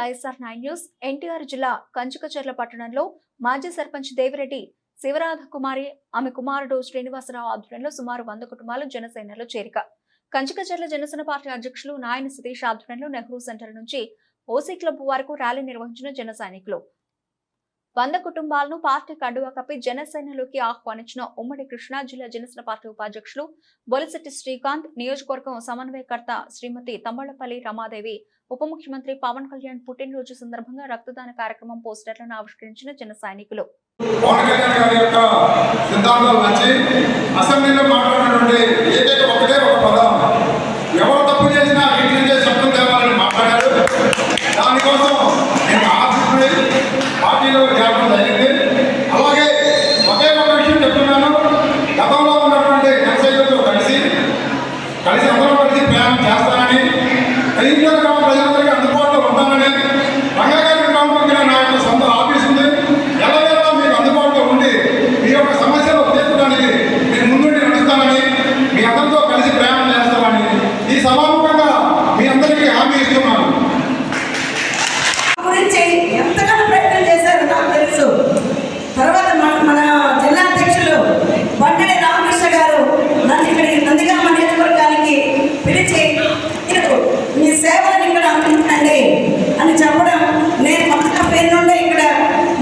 ISR9 news. NTR జిల్లా కంచుకచర్ల పట్టణంలో మాజీ సర్పంచ్ దేవిరెడ్డి శివరాధ కుమారి ఆమె కుమారుడు శ్రీనివాసరావు ఆధ్వర్యంలో సుమారు 100 కుటుంబాలు జనసేనలో చేరిక. కంచుకచర్ల జనసేన పార్టీ అధ్యక్షులు నాయన సతీష్ ఆధ్వర్యంలో నెహ్రూ సెంటర్ నుంచి ఓసీ క్లబ్ వరకు ర్యాలీ నిర్వహించిన జన సైనికులు 100 కుటుంబాలను పార్టీ కండువా కప్పి జనసేనలోకి ఆహ్వానించిన ఉమ్మడి కృష్ణా జిల్లా జనసేన పార్టీ ఉపాధ్యక్షులు బొలిశెట్టి శ్రీకాంత్, నియోజకవర్గం సమన్వయకర్త శ్రీమతి తమ్మళ్లపల్లి రమాదేవి, ఉప ముఖ్యమంత్రి పవన్ కళ్యాణ్ పుట్టినరోజు సందర్భంగా రక్తదాన కార్యక్రమం పోస్టర్లను ఆవిష్కరించిన జన సైనికులు. అలాగే ఒకే ఒక విషయం చెప్తున్నాను. గతంలో ఉన్నటువంటి జనసైనికులతో కలిసి అందరూ కలిసి ప్రయాణం చేస్తానని, కరీంనగర్ గ్రామ ప్రజలందరికీ అందుబాటులో ఉంటానని, రంగారెడ్డి గ్రామంలో నా యొక్క సొంత ఆఫీస్ ఉంది, ఎల్లవేళలా మీకు అందుబాటులో ఉండి మీ యొక్క సమస్యలు తీర్చడానికి నేను ముందుండి నడుస్తానని, మీ అందరితో కలిసి ప్రయాణం చేస్తానని ఈ సభాముఖంగా మీ అందరికీ హామీ ఇస్తున్నాను. తర్వాత మన జిల్లా అధ్యక్షులు బండి రామకృష్ణ గారు నన్ను ఇక్కడికి నందిగామ నియోజకవర్గానికి పిలిచి మీ సేవలను ఇక్కడ అందించండి అని చెప్పడం, నేను మొత్తం పేరు నుండి ఇక్కడ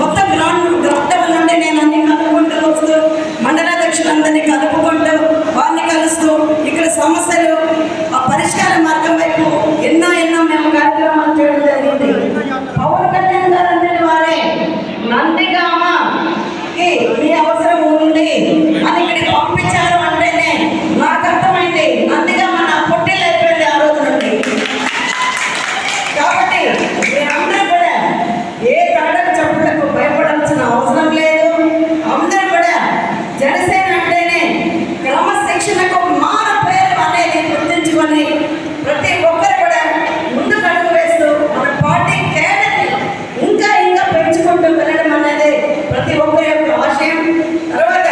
మొత్తం గ్రౌండ్ లెవెల్ నుండి నేను అన్ని కలుపుకుంటూ వస్తూ మండలాధ్యక్షులందరినీ కలుపుకుంటూ వారిని కలుస్తూ ఇక్కడ సమస్యలు పరిష్కార మార్గం వైపు ఎన్నో మేము కార్యక్రమాలు చేయడం జరిగింది. పవన్ కళ్యాణ్ గారు అంటే వారే నందిగామ మీ అవసరం ఉంది అని ఇక్కడికి పంపించారు అంటేనే నాకు అర్థమైంది నందిగామ నా పొట్టిలు అయిపోయింది ఆ రోజు నుండి. కాబట్టి మీరందరూ కూడా ఏ తాడకు చెప్పులకు భయపడాల్సిన అవసరం లేదు. అందరూ కూడా జనసేన అంటేనే క్రమశిక్షణకు మాన పేరు అనేది గుర్తించుకొని ప్రతి ఒక్కరు కూడా ముందుకు అడుగు వేస్తూ మన పార్టీ కేడర్ ఇంకా పెంచుకుంటూ వెళ్ళడం అనేది ప్రతి ఒక్కరి యొక్క ఆశయం. తర్వాత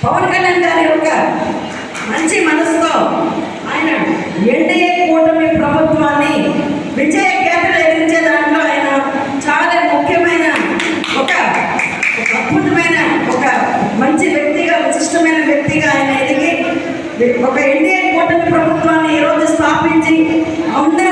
పవన్ కళ్యాణ్ గారి యొక్క మంచి మనసుతో ఆయన ఎన్డీఏ కూటమి ప్రభుత్వాన్ని విజయ కేతలు ఎదిరించే దాంట్లో ఆయన చాలా ముఖ్యమైన ఒక అద్భుతమైన ఒక మంచి వ్యక్తిగా, విశిష్టమైన వ్యక్తిగా ఆయన ఎదిగి ఒక ఎన్డీఏ కూటమి ప్రభుత్వాన్ని ఈరోజు స్థాపించి అందరూ